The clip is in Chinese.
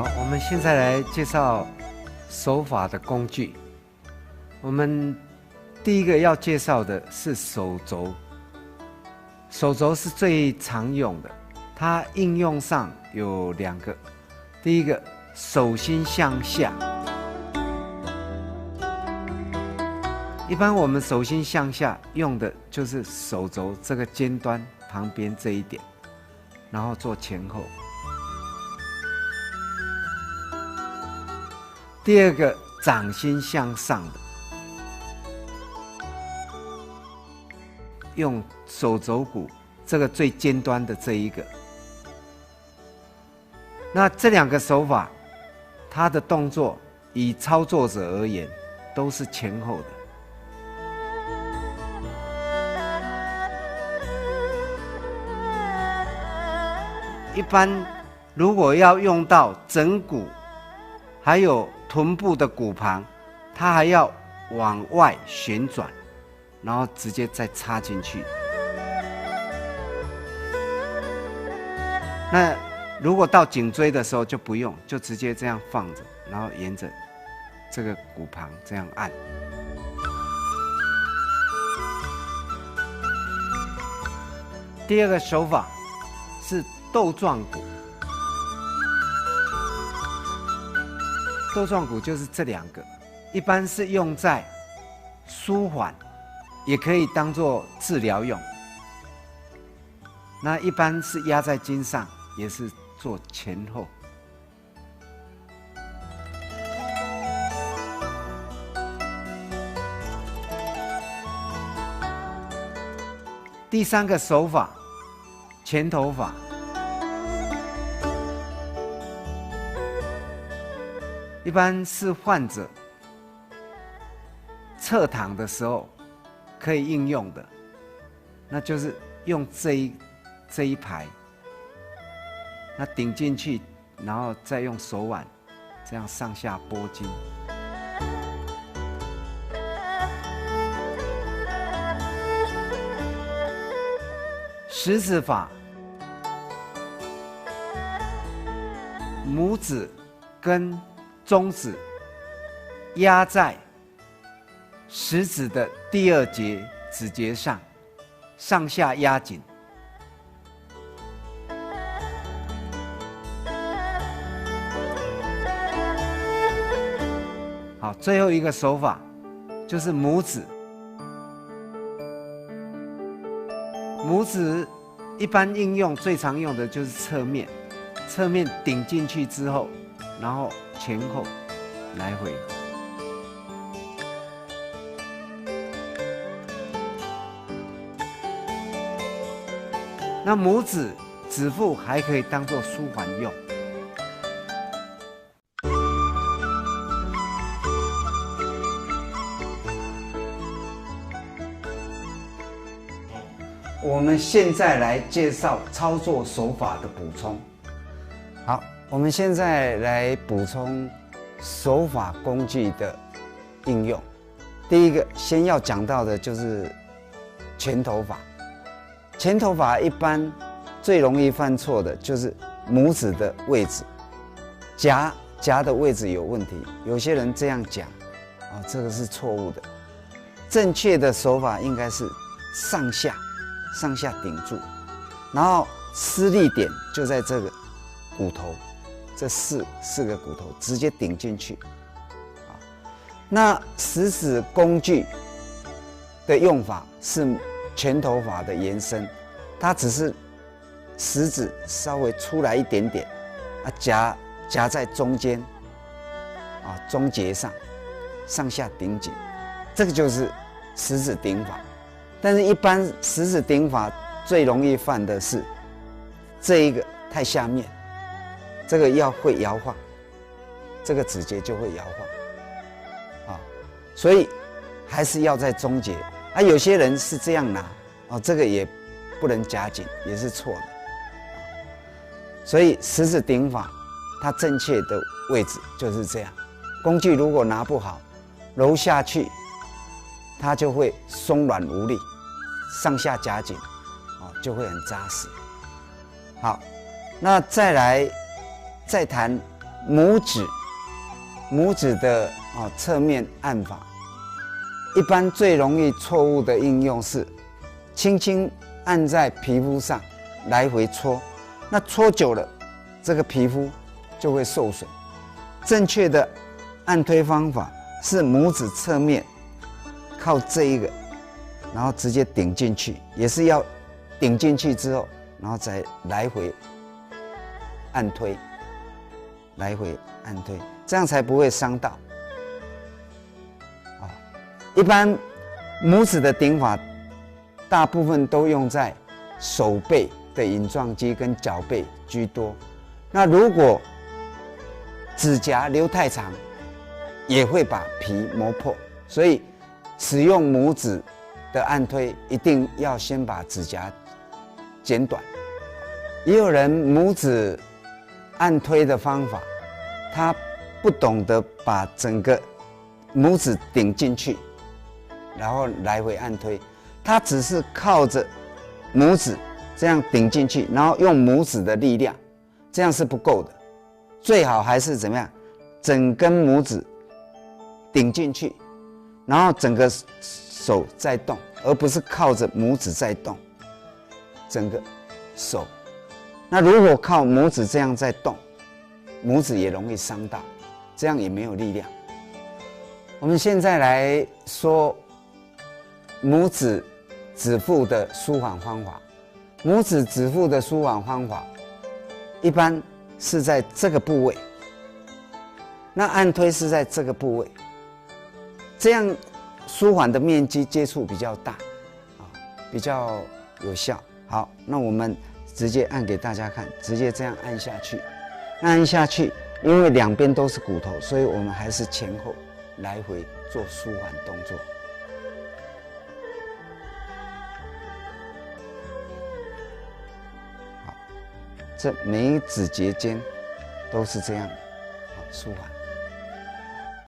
好，我们现在来介绍手法的工具。我们第一个要介绍的是手肘。手肘是最常用的，它应用上有2个。第一个，手心向下。一般我们手心向下用的就是手肘这个尖端旁边这一点，然后做前后。第二个，掌心向上的，用手肘骨这个最尖端的这一个。那这2个手法，它的动作以操作者而言都是前后的。一般如果要用到枕骨还有臀部的骨旁，它还要往外旋转，然后直接再插进去。那如果到颈椎的时候就不用，就直接这样放着，然后沿着这个骨旁这样按。第2个手法是豆状骨。豆状骨就是这2个，一般是用在舒缓，也可以当作治疗用。那一般是压在筋上，也是做前后。第3个手法，前头法。一般是患者侧躺的时候可以应用的，那就是用这一排，那顶进去，然后再用手腕这样上下拨筋。食指法，拇指跟中指压在食指的第2节指节上，上下压紧。好，最后一个手法就是拇指。拇指一般应用最常用的就是侧面，侧面顶进去之后，然后前后来回。那拇指指腹还可以当作舒缓用。我们现在来介绍操作手法的补充。好，我们现在来补充手法工具的应用。第一个，先要讲到的就是前头法。前头法一般最容易犯错的就是拇指的位置，夹的位置有问题。有些人这样讲，这个是错误的。正确的手法应该是上下顶住，然后施力点就在这个骨头，这四个骨头直接顶进去。那食指工具的用法是拳头法的延伸，它只是食指稍微出来一点点，夹在中间，中节上，上下顶紧，这个就是食指顶法。但是，一般食指顶法最容易犯的是这一个太下面，这个要会摇晃，这个指节就会摇晃，所以还是要在中节。有些人是这样拿，这个也不能夹紧，也是错的。所以食指顶法，它正确的位置就是这样。工具如果拿不好，揉下去，它就会松软无力，上下夹紧，就会很扎实。好，那再谈拇指的侧面按法，一般最容易错误的应用是轻轻按在皮肤上来回搓，那搓久了，这个皮肤就会受损。正确的按推方法是拇指侧面靠这一个，然后直接顶进去，也是要顶进去之后，然后再来回按推，来回按推，这样才不会伤到。一般拇指的顶法，大部分都用在手背的隐状肌跟脚背居多。那如果指甲留太长，也会把皮磨破，所以使用拇指的按推，一定要先把指甲剪短。也有人拇指按推的方法，他不懂得把整个拇指顶进去，然后来回按推，他只是靠着拇指这样顶进去，然后用拇指的力量，这样是不够的。最好还是怎么样，整根拇指顶进去，然后整个手在动，而不是靠着拇指在动，整个手。那如果靠拇指这样在动，拇指也容易伤到，这样也没有力量。我们现在来说拇指指腹的舒缓方法。拇指指腹的舒缓方法，一般是在这个部位，那按推是在这个部位，这样舒缓的面积接触比较大，比较有效。好，那我们直接按给大家看，直接这样按下去，按下去，因为两边都是骨头，所以我们还是前后来回做舒缓动作。好，这每一指节间都是这样舒缓。